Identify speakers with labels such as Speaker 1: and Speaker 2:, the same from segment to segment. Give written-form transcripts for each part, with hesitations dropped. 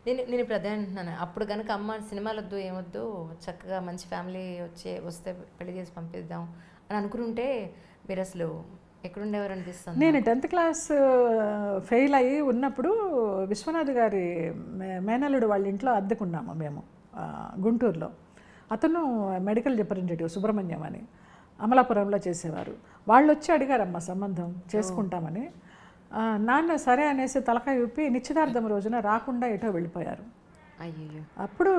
Speaker 1: నేను ఇప్పుడు అదే అంటున్నాను. అప్పుడు కనుక అమ్మ సినిమాలు వద్దు ఏమొద్దు, చక్కగా మంచి ఫ్యామిలీ వస్తే పెళ్లి చేసి పంపిద్దాం అని అనుకుంటే మీరు అసలు ఎక్కడుండేవారు అనిపిస్తుంది.
Speaker 2: నేను 10th క్లాస్ ఫెయిల్ అయ్యి ఉన్నప్పుడు విశ్వనాథ్ గారి మేనల్లుడు వాళ్ళ ఇంట్లో అద్దెకున్నాము మేము గుంటూరులో. అతను మెడికల్ రిప్రజెంటేటివ్ సుబ్రహ్మణ్యం అని అమలాపురంలో చేసేవారు. వాళ్ళు వచ్చి అడిగారమ్మ సంబంధం చేసుకుంటామని. నాన్న సరే అనేసి తలకాయ ఊపి నిశ్చితార్థం రోజున రాకుండా ఎటో వెళ్ళిపోయారు.
Speaker 1: అయ్యో.
Speaker 2: అప్పుడు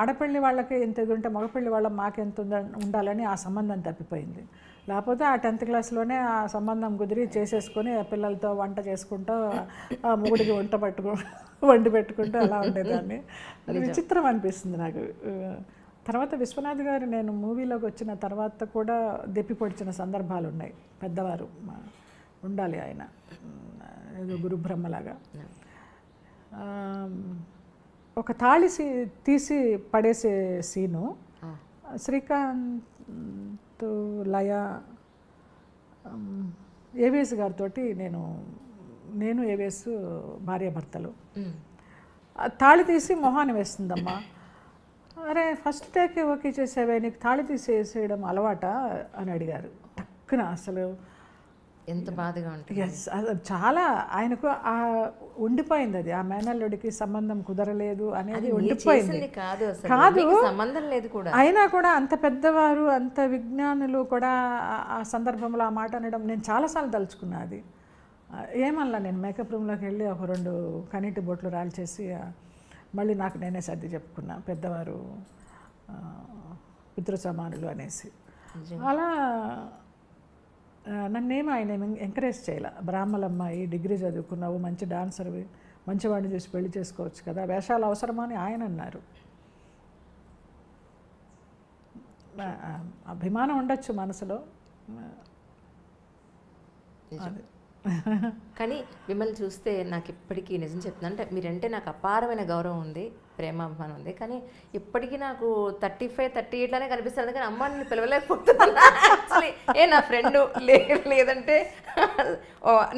Speaker 2: ఆడపల్లి వాళ్ళకి ఎంత ఇది ఉంటే మగపల్లి వాళ్ళ మాకెంత ఉండాలని ఆ సంబంధం తప్పిపోయింది. లేకపోతే ఆ 10th క్లాస్లోనే ఆ సంబంధం కుదిరి చేసేసుకొని పిల్లలతో వంట చేసుకుంటూ మొగుడికి వండి పెట్టుకుంటూ అలా ఉండేదాన్ని. అది విచిత్రం అనిపిస్తుంది నాకు. తర్వాత విశ్వనాథ్ గారు నేను మూవీలోకి వచ్చిన తర్వాత కూడా దెప్పి పొడిచిన సందర్భాలు ఉన్నాయి. పెద్దవారు ఉండాలి ఆయన ఏదో గురు బ్రహ్మలాగా. ఒక తాళి తీసి పడేసే సీను శ్రీకాంత్ లయ ఏవిఎస్ గారితో నేను ఏవిఎస్ భార్యాభర్తలు. తాళి తీసి మొహాన్ని వేస్తుందమ్మా. అరే ఫస్ట్ టేకే ఓకే చేసేవే, నీకు తాళి తీసేసేయడం అలవాట అని అడిగారు. టక్కున అసలు
Speaker 1: ఎంత బాధగా ఉంటుంది.
Speaker 2: ఎస్, చాలా ఆయనకు ఉండిపోయింది అది. ఆ మేనల్లుడికి సంబంధం కుదరలేదు అనేది ఉండిపోయింది.
Speaker 1: కాదు, సంబంధం లేదు కూడా.
Speaker 2: అయినా కూడా అంత పెద్దవారు అంత విజ్ఞానులు కూడా ఆ సందర్భంలో ఆ మాట అనడం నేను చాలాసార్లు తలుచుకున్నా. అది ఏమల్లా నేను మేకప్ రూమ్లోకి వెళ్ళి ఒక 2 కనీటి బొట్లు రాల్చేసి మళ్ళీ నాకు నేనే సర్ది చెప్పుకున్నా, పెద్దవారు పితృ సమానులు అనేసి. అలా నన్నేమో ఆయన ఎంకరేజ్ చేయాల. బ్రాహ్మలమ్మాయి, డిగ్రీ చదువుకున్నావు, మంచి డాన్సర్వి, మంచివాడిని చూసి పెళ్లి చేసుకోవచ్చు కదా, వేషాలు అవసరమా అని ఆయన అన్నారు. అభిమానం ఉండొచ్చు మనసులో.
Speaker 1: కానీ మిమ్మల్ని చూస్తే నాకు ఇప్పటికీ నిజం చెప్తున్నాను, అంటే మీరంటే నాకు అపారమైన గౌరవం ఉంది, ప్రేమాభిమానం ఉంది. కానీ ఇప్పటికీ నాకు 35, 38 కనిపిస్తుంది. కానీ అమ్మ నేను పిలవలేకపోతున్నాను. యాక్చువల్లీ నా ఫ్రెండ్ లేదంటే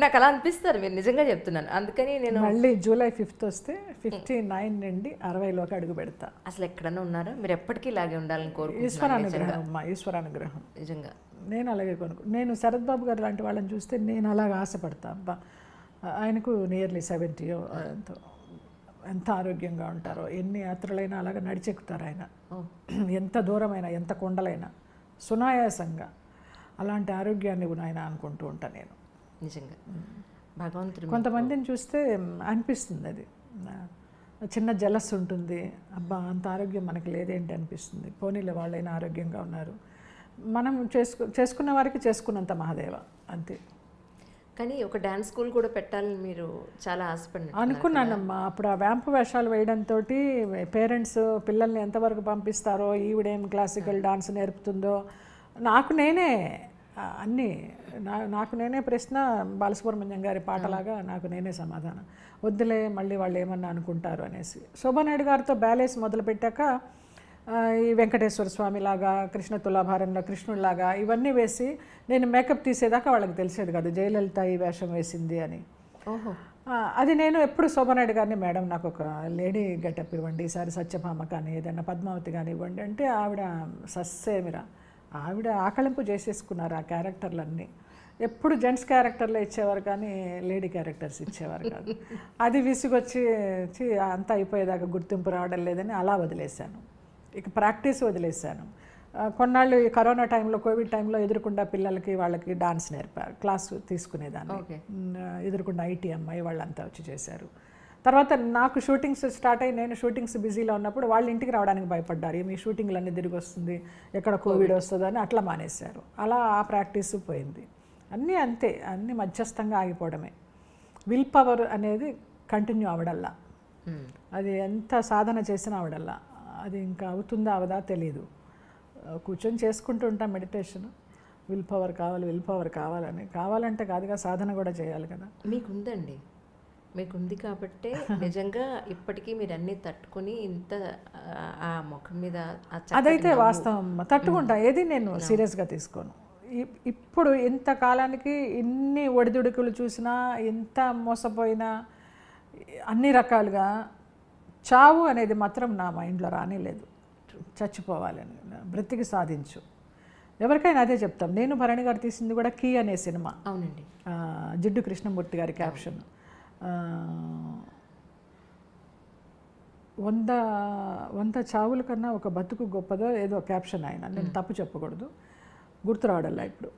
Speaker 1: నాకు అలా అనిపిస్తారు. మీరు నిజంగా చెప్తున్నాను. అందుకని నేను
Speaker 2: మళ్ళీ జూలై 5th వస్తే 59 నుండి 60లోకి అడుగు పెడతా.
Speaker 1: అసలు ఎక్కడన్నా ఉన్నారా? మీరు ఎప్పటికీ ఇలాగే ఉండాలని కోరుకుంటున్నాను.
Speaker 2: ఈశ్వరానుగ్రహం అమ్మా, ఈశ్వరానుగ్రహం.
Speaker 1: నిజంగా
Speaker 2: నేను అలాగే నేను శరత్ బాబు గారు లాంటి వాళ్ళని చూస్తే నేను అలాగ ఆశపడతా. అబ్బా ఆయనకు నియర్లీ 70 ఎంత ఆరోగ్యంగా ఉంటారో, ఎన్ని యాత్రలైనా అలాగ నడిచెక్కుతారు ఆయన. ఎంత దూరమైనా, ఎంత కొండలైనా సునాయాసంగా. అలాంటి ఆరోగ్యాన్ని ఆయన అనుకుంటూ ఉంటాను నేను.
Speaker 1: నిజంగా భగవంతుడు.
Speaker 2: కొంతమందిని చూస్తే అనిపిస్తుంది అది, చిన్న జలస్ ఉంటుంది. అబ్బా అంత ఆరోగ్యం మనకి లేదేంటి అనిపిస్తుంది. పోనీలే వాళ్ళైనా ఆరోగ్యంగా ఉన్నారు. మనం చేసుకున్న వారికి చేసుకున్నంత మహాదేవ అంతే.
Speaker 1: కానీ ఒక డ్యాన్స్ స్కూల్ కూడా పెట్టాలని మీరు చాలా ఆశపడి
Speaker 2: అనుకున్నానమ్మా. అప్పుడు ఆ వ్యాంపు వేషాలు వేయడంతో పేరెంట్స్ పిల్లల్ని ఎంతవరకు పంపిస్తారో, ఈవిడేం క్లాసికల్ డాన్స్ నేర్పుతుందో, నాకు నేనే ప్రశ్న. బాలసుబ్రహ్మణ్యం గారి పాటలాగా నాకు నేనే సమాధానం. వద్దులే మళ్ళీ వాళ్ళు ఏమన్నా అనుకుంటారు అనేసి. శోభానాయుడు గారితో బ్యాలేస్ మొదలుపెట్టాక ఈ వెంకటేశ్వర స్వామి లాగా, కృష్ణ తులాభారంలో కృష్ణుడిలాగా ఇవన్నీ వేసి నేను మేకప్ తీసేదాకా వాళ్ళకి తెలిసేది కాదు జయలలిత ఈ వేషం వేసింది అని. అది నేను ఎప్పుడు శోభానాయుడు గారిని, మేడం నాకు ఒక లేడీ గెటప్ ఇవ్వండి, ఈసారి సత్యభామ కానీ ఏదైనా పద్మావతి కానీ ఇవ్వండి అంటే ఆవిడ సస్సేమిరా, ఆవిడ ఆకలింపు చేసేసుకున్నారు ఆ క్యారెక్టర్లన్నీ. ఎప్పుడు జెంట్స్ క్యారెక్టర్లో ఇచ్చేవారు కానీ లేడీ క్యారెక్టర్స్ ఇచ్చేవారు కాదు. అది విసుగొచ్చి అంతా అయిపోయేదాకా గుర్తింపు రావడం లేదని అలా వదిలేశాను. ఇక ప్రాక్టీస్ వదిలేశాను. కొన్నాళ్ళు ఈ కరోనా టైంలో, కోవిడ్ టైంలో ఎదురుకుండా పిల్లలకి వాళ్ళకి డాన్స్ నేర్పారు, క్లాసు తీసుకునేదాన్ని. ఎదురుకుండా ఐటీ అమ్మాయి వాళ్ళంతా వచ్చి చేశారు. తర్వాత నాకు షూటింగ్స్ స్టార్ట్ అయ్యి నేను షూటింగ్స్ బిజీలో ఉన్నప్పుడు వాళ్ళు ఇంటికి రావడానికి భయపడ్డారు. మీ షూటింగ్లన్నీ తిరిగి వస్తుంది, ఎక్కడ కోవిడ్ వస్తుందని అట్లా మానేశారు. అలా ఆ ప్రాక్టీస్ పోయింది. అన్నీ అంతే, అన్నీ మధ్యస్థంగా ఆగిపోవడమే. విల్ పవర్ అనేది కంటిన్యూ అవడల్లా, అది ఎంత సాధన చేసినా అవడల్లా. అది ఇంకా అవుతుందా అవదా తెలీదు. కూర్చొని చేసుకుంటూ ఉంటాం మెడిటేషన్. విల్ పవర్ కావాలని కావాలంటే కాదుగా, సాధన కూడా చేయాలి కదా.
Speaker 1: మీకు ఉందండి, మీకు ఉంది కాబట్టే నిజంగా ఇప్పటికీ మీరు అన్నీ తట్టుకుని ఇంత ఆ ముఖం మీద ఆ చక్కటి
Speaker 2: అదైతే
Speaker 1: నవ్వు.
Speaker 2: వాస్తవం. తట్టుకుంటా, ఏది నేను సీరియస్గా తీసుకోను. ఇప్పుడు ఇంత కాలానికి ఇన్ని ఒడిదుడుకులు చూసినా, ఎంత మోసపోయినా, అన్ని రకాలుగా చావు అనేది మాత్రం నా మైండ్లో రానేలేదు. చచ్చిపోవాలని, బ్రతికి సాధించు. ఎవరికైనా అదే చెప్తాం. నేను భరణి గారు తీసింది కూడా కీ అనే సినిమా.
Speaker 1: అవునండి.
Speaker 2: జిడ్డు కృష్ణమూర్తి గారి క్యాప్షన్. 100 చావుల కన్నా ఒక బతుకు గొప్పదో ఏదో క్యాప్షన్ ఆయన. నేను తప్పు చెప్పకూడదు, గుర్తు రావడల్లా ఇప్పుడు.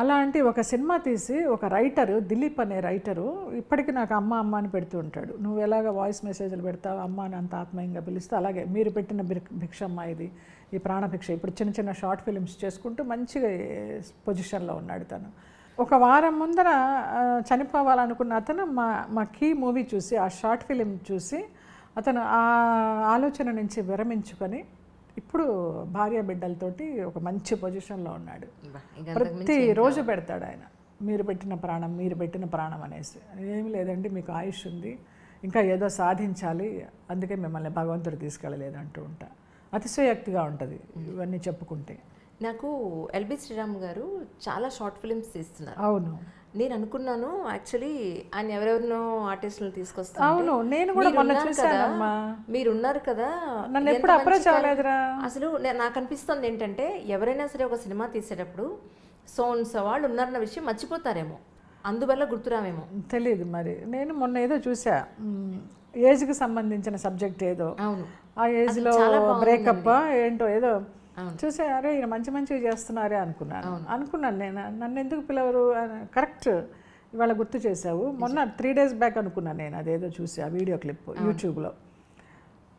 Speaker 2: అలాంటి ఒక సినిమా తీసి ఒక రైటరు, దిలీప్ అనే రైటరు, ఇప్పటికీ నాకు అమ్మ అమ్మ అని పెడుతూ ఉంటాడు. నువ్వు ఎలాగ వాయిస్ మెసేజ్లు పెడతావు, అమ్మ అని అంత ఆత్మీయంగా పిలుస్తే అలాగే మీరు పెట్టిన భిక్షమ్మ ఇది, ఈ ప్రాణభిక్ష, ఇప్పుడు చిన్న చిన్న షార్ట్ ఫిలిమ్స్ చేసుకుంటూ మంచిగా పొజిషన్లో ఉన్నాడు తను. ఒక వారం ముందర చనిపోవాలనుకున్న అతను మా కీ మూవీ చూసి, ఆ షార్ట్ ఫిలిం చూసి అతను ఆ ఆలోచన నుంచి విరమించుకొని ఇప్పుడు భార్య బిడ్డలతోటి ఒక మంచి పొజిషన్లో ఉన్నాడు. ప్రతిరోజు పెడతాడు ఆయన, మీరు పెట్టిన ప్రాణం, మీరు పెట్టిన ప్రాణం అనేసి. ఏమి లేదండి, మీకు ఆయుష్ ఉంది, ఇంకా ఏదో సాధించాలి, అందుకే మిమ్మల్ని భగవంతుడు తీసుకెళ్ళలేదు అంటూ ఉంటా. అతిశయోక్తిగా ఉంటుంది ఇవన్నీ చెప్పుకుంటే.
Speaker 1: నాకు ఎల్బి శ్రీరామ్ గారు చాలా షార్ట్ ఫిల్మ్స్ తీస్తున్నారు.
Speaker 2: అవును,
Speaker 1: నేను అనుకున్నాను యాక్చువల్లీ ఆయన ఎవరెవరినో ఆర్టిస్టులను తీసుకొస్తాను.
Speaker 2: అవును, నేను కూడా మొన్న చూసానమ్మా.
Speaker 1: మీరున్నారు కదా,
Speaker 2: నన్ను ఎప్పుడు అప్రోచ్ అవ్వలేదురా.
Speaker 1: అసలు నాకు అనిపిస్తుంది ఏంటంటే ఎవరైనా సరే ఒక సినిమా తీసేటప్పుడు సోన్స్ వాళ్ళు ఉన్నారన్న విషయం మర్చిపోతారేమో, అందువల్ల గుర్తురామేమో
Speaker 2: తెలియదు మరి. నేను మొన్న ఏదో చూసా, ఏజ్కి సంబంధించిన సబ్జెక్ట్ ఏదో.
Speaker 1: అవును,
Speaker 2: ఆ ఏజ్లో బ్రేకప్ ఏంటో ఏదో చూసే, అరే ఈయన మంచిగా చేస్తున్నారే అనుకున్నాను నేను. నన్ను ఎందుకు పిలవరు, కరెక్ట్ ఇవాళ గుర్తు చేసావు. మొన్న 3 days బ్యాక్ అనుకున్నాను నేను, అదేదో చూసి ఆ వీడియో క్లిప్ యూట్యూబ్లో.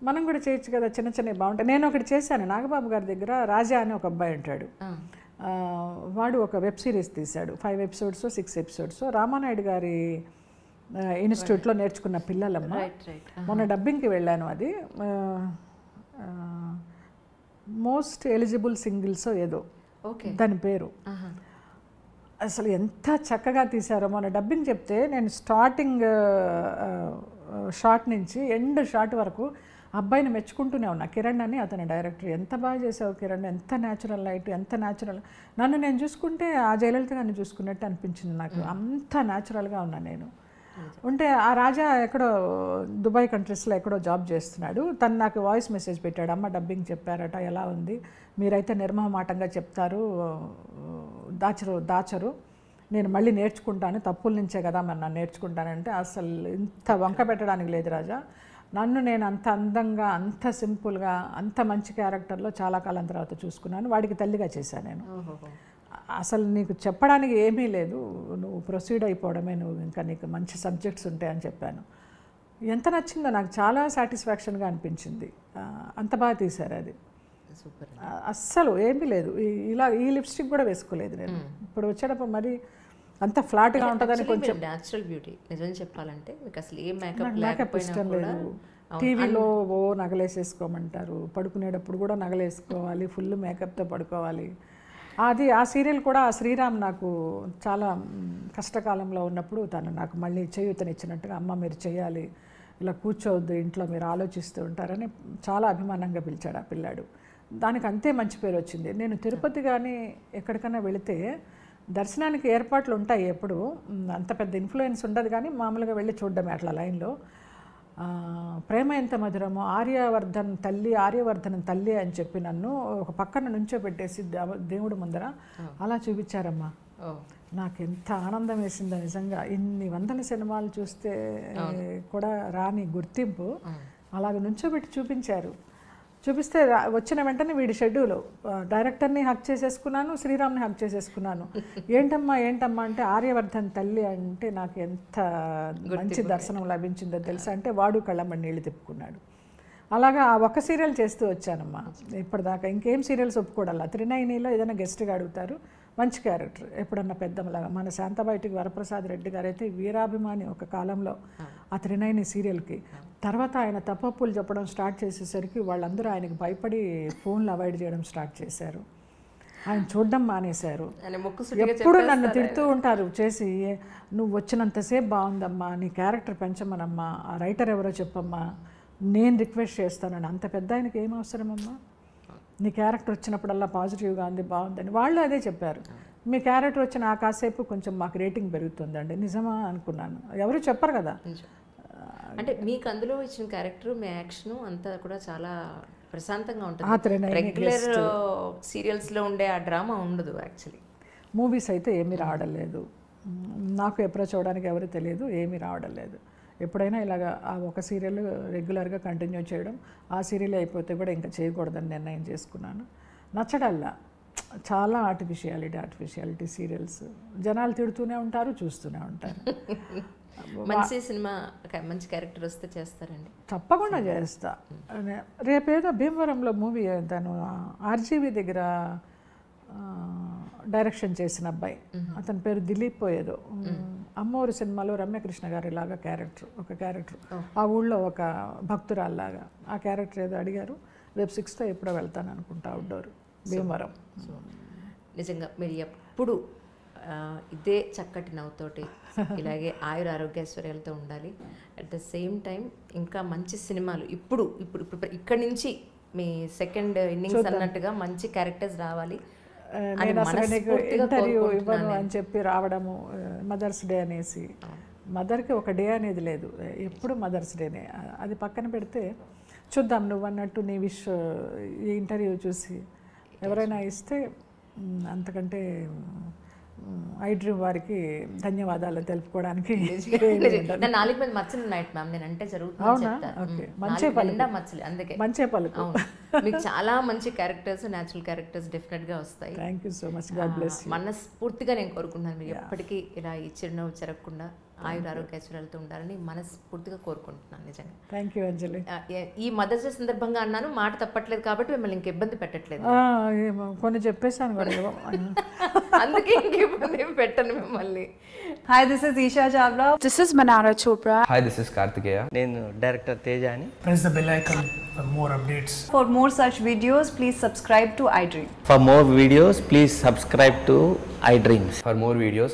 Speaker 2: మనం కూడా చేయొచ్చు కదా, చిన్న చిన్నవి బాగుంటాయి. నేను ఒకటి చేశాను, నాగబాబు గారి దగ్గర రాజా అని ఒక అబ్బాయి ఉంటాడు. వాడు ఒక వెబ్ సిరీస్ తీశాడు, 5 episodes 6 episodes. రామానాయుడు గారి ఇన్స్టిట్యూట్లో నేర్చుకున్న పిల్లలమ్మ. మొన్న డబ్బింగ్కి వెళ్ళాను. అది మోస్ట్ ఎలిజిబుల్ సింగిల్స్ ఏదో దాని పేరు. అసలు ఎంత చక్కగా తీశారో. మొన్న డబ్బింగ్ చెప్తే నేను స్టార్టింగ్ షాట్ నుంచి ఎండ్ షాట్ వరకు అబ్బాయిని మెచ్చుకుంటూనే ఉన్నా. కిరణ్ అని అతని డైరెక్టర్, ఎంత బాగా చేసావు కిరణ్, ఎంత న్యాచురల్ లైట్, ఎంత న్యాచురల్. నన్ను నేను చూసుకుంటే ఆ జయలలిత గారిని చూసుకున్నట్టు అనిపించింది నాకు, అంత న్యాచురల్గా ఉన్నా నేను. ఉంటే ఆ రాజా ఎక్కడో దుబాయ్ కంట్రీస్లో ఎక్కడో జాబ్ చేస్తున్నాడు. తను నాకు వాయిస్ మెసేజ్ పెట్టాడు, అమ్మ డబ్బింగ్ చెప్పారట, ఎలా ఉంది, మీరైతే నిర్మమాటంగా చెప్తారు, దాచరు, నేను మళ్ళీ నేర్చుకుంటాను, తప్పుల నుంచే కదా మరి నన్ను నేర్చుకుంటానంటే, అసలు ఇంత వంక పెట్టడానికి లేదు రాజా. నన్ను నేను అంత అందంగా, అంత సింపుల్గా, అంత మంచి క్యారెక్టర్లో చాలా కాలం తర్వాత చూసుకున్నాను. వాడికి తల్లిగా చేశాను నేను. అసలు నీకు చెప్పడానికి ఏమీ లేదు, నువ్వు ప్రొసీడ్ అయిపోవడమే, నువ్వు ఇంకా నీకు మంచి సబ్జెక్ట్స్ ఉంటాయని చెప్పాను. ఎంత నచ్చిందో నాకు, చాలా సాటిస్ఫాక్షన్గా అనిపించింది. అంత బాగా తీశారు అది. అస్సలు ఏమీ లేదు, ఇలా ఈ లిప్స్టిక్ కూడా వేసుకోలేదు నేను. ఇప్పుడు వచ్చేటప్పుడు మరి అంత ఫ్లాట్గా ఉంటుందని కొంచెం
Speaker 1: న్యాచురల్ బ్యూటీ. నిజం చెప్పాలంటే మీకు అసలు ఏ
Speaker 2: మేకప్ ఇష్టం లేదు. టీవీలో ఓ నగలేసేసుకోమంటారు, పడుకునేటప్పుడు కూడా నగలేసుకోవాలి, ఫుల్ మేకప్తో పడుకోవాలి. అది ఆ సీరియల్ కూడా శ్రీరామ్ నాకు చాలా కష్టకాలంలో ఉన్నప్పుడు తను నాకు మళ్ళీ చేయూతనిచ్చినట్టుగా, అమ్మ మీరు చేయాలి, ఇలా కూర్చోవద్దు ఇంట్లో, మీరు ఆలోచిస్తూ ఉంటారని చాలా అభిమానంగా పిలిచాడు ఆ పిల్లాడు. దానికి అంతే మంచి పేరు వచ్చింది. నేను తిరుపతి కానీ ఎక్కడికైనా వెళితే దర్శనానికి ఏర్పాట్లు ఉంటాయి, ఎప్పుడు అంత పెద్ద ఇన్ఫ్లుయెన్స్ ఉండదు, కానీ మామూలుగా వెళ్ళి చూడడమే అట్లా లైన్లో. ప్రేమ ఎంత మధురమో, ఆర్యవర్ధన్ తల్లి అని చెప్పి నన్ను ఒక పక్కన నుంచో పెట్టేసి దేవుడు ముందర అలా చూపించారమ్మా. నాకు ఎంత ఆనందం వేసిందో నిజంగా. ఇన్ని వందల సినిమాలు చూస్తే కూడా రాని గుర్తింపు అలాగ నుంచోబెట్టి చూపించారు. చూపిస్తే వచ్చిన వెంటనే వీడి షెడ్యూల్, డైరెక్టర్ని హక్ చేసేసుకున్నాను, శ్రీరామ్ని హక్ చేసేసుకున్నాను. ఏంటమ్మా అంటే ఆర్యవర్ధన్ తల్లి అంటే నాకు ఎంత మంచి దర్శనం లభించిందో తెలుసా అంటే వాడు కళ్ళమ్మడి నీళ్ళు తిప్పుకున్నాడు. అలాగా ఆ ఒక్క సీరియల్ చేస్తూ వచ్చానమ్మా ఇప్పటిదాకా. ఇంకేం సీరియల్స్ ఒప్పుకోవడాల. త్రినయనిలో ఏదైనా గెస్ట్గా అడుగుతారు, మంచి క్యారెక్టర్ ఎప్పుడన్నా పెద్దమ్మలాగా. మన శాంతబయటికి వరప్రసాద్ రెడ్డి గారు అయితే వీరాభిమాని ఒక కాలంలో ఆ త్రినయని సీరియల్కి. తర్వాత ఆయన తప్పప్పులు చెప్పడం స్టార్ట్ చేసేసరికి వాళ్ళందరూ ఆయనకు భయపడి ఫోన్లు అవాయిడ్ చేయడం స్టార్ట్ చేశారు. ఆయన చూడడం మానేశారు.
Speaker 1: ఆయన ముక్కు సూటిగా
Speaker 2: ఎప్పుడు నన్ను తిడుతూ ఉంటారు చేసి, నువ్వు వచ్చినంతసేపు బాగుందమ్మా, నీ క్యారెక్టర్ పెంచమనమ్మా, ఆ రైటర్ ఎవరో చెప్పమ్మా, నేను రిక్వెస్ట్ చేస్తానని. అంత పెద్ద ఆయనకి ఏం అవసరమమ్మా, నీ క్యారెక్టర్ వచ్చినప్పుడల్లా పాజిటివ్గా ఉంది బాగుందని. వాళ్ళు అదే చెప్పారు, మీ క్యారెక్టర్ వచ్చిన ఆ కాసేపు కొంచెం మాకు రేటింగ్ పెరుగుతుందండి. నిజమా అనుకున్నాను, ఎవరు చెప్పరు కదా.
Speaker 1: అంటే మీకు అందులో ఇచ్చిన క్యారెక్టర్, మీ యాక్షన్ అంతా కూడా చాలా ప్రశాంతంగా ఉంటుంది. రెగ్యులర్ సీరియల్స్లో ఉండే ఆ డ్రామా ఉండదు యాక్చువల్లీ.
Speaker 2: మూవీస్ అయితే ఏమీ రావడం లేదు, నాకు అప్రోచ్ అవ్వడానికి ఎవరు తెలియదు, ఏమీ రావడం లేదు. ఎప్పుడైనా ఇలాగ ఆ ఒక సీరియల్ రెగ్యులర్గా కంటిన్యూ చేయడం, ఆ సీరియల్ అయిపోతే కూడా ఇంకా చేయకూడదని నిర్ణయం చేసుకున్నాను. నచ్చడల్లా చాలా ఆర్టిఫిషియాలిటీ సీరియల్స్. జనాలు తిడుతూనే ఉంటారు, చూస్తూనే ఉంటారు.
Speaker 1: మంచి సినిమా, మంచి క్యారెక్టర్ వస్తే చేస్తారండి?
Speaker 2: తప్పకుండా చేస్తా. రేపేదో భీమవరంలో మూవీ తను ఆర్జీవి దగ్గర డైరెక్షన్ చేసిన అబ్బాయి, అతని పేరు దిలీప్ ఏదో, అమ్మోరు సినిమాలో రమ్యకృష్ణ గారి లాగా ఒక క్యారెక్టర్, ఆ ఊళ్ళో ఒక భక్తురాల్లాగా ఆ క్యారెక్టర్ ఏదో అడిగారు. రేపు 6th ఎప్పుడో వెళ్తాను అనుకుంటా, అవుట్డోర్ భీమవరం.
Speaker 1: నిజంగా మీరు ఎప్పుడు ఇదే చక్కటి నవ్వుతోటి ఇలాగే ఆయుర ఆరోగ్యైశ్వర్యాలతో ఉండాలి. అట్ ద సేమ్ టైం ఇంకా మంచి సినిమాలు ఇప్పుడు ఇక్కడి నుంచి మీ సెకండ్ ఇన్నింగ్స్ అన్నట్టుగా మంచి క్యారెక్టర్స్ రావాలి.
Speaker 2: నేను అసలు నీకు ఇంటర్వ్యూ ఇవ్వను అని చెప్పి రావడము, మదర్స్ డే అనేసి. మదర్కి ఒక డే అనేది లేదు, ఎప్పుడు మదర్స్ డేనే. అది పక్కన పెడితే చూద్దాం, నువ్వు అన్నట్టు నీ విష్ ఈ ఇంటర్వ్యూ చూసి ఎవరైనా ఇస్తే అంతకంటే ఐడ్రీమ్ వారికి ధన్యవాదాలు తెలుపుకోవడానికి.
Speaker 1: నాలుగు మీద మచ్చలు నైట్ మ్యామ్, నేను అంటే జరుగుతుంది మచ్చలు, అందుకే మంచి పలుకు. మీకు చాలా మంచి క్యారెక్టర్స్, న్యాచురల్ క్యారెక్టర్స్ డెఫినెట్గా వస్తాయి.
Speaker 2: Thank you so much, God bless you.
Speaker 1: మనస్ఫూర్తిగా నేను కోరుకుంటున్నాను మీరు ఎప్పటికీ ఇలా ఈ చిరునవ్వు చెరగకుండా ఆయుర ఆరోగ్యైశ్వర్యాలతో ఉండాలని మనస్ఫూర్తిగా కోరుకుంటున్నాను. నిజంగా థ్యాంక్ యూ అంజలి. ఈ మదర్స్ డే సందర్భంగా అన్నాను, మాట తప్పట్లేదు కాబట్టి మిమ్మల్ని ఇంక ఇబ్బంది పెట్టట్లేదు.
Speaker 2: కొన్ని చెప్పేశాను కూడా,
Speaker 1: అందుకే ఇంక ఇబ్బంది పెట్టను మిమ్మల్ని.
Speaker 3: Hi, this is Isha Chavla. This is Manara Chopra.
Speaker 4: Hi, this is Kartikeya.
Speaker 5: నేను డైరెక్టర్ తేజ అని.
Speaker 6: Press the bell icon for more updates.
Speaker 3: For more such videos, please subscribe to iDream.
Speaker 5: For more videos, please subscribe to iDreams.
Speaker 4: For more videos,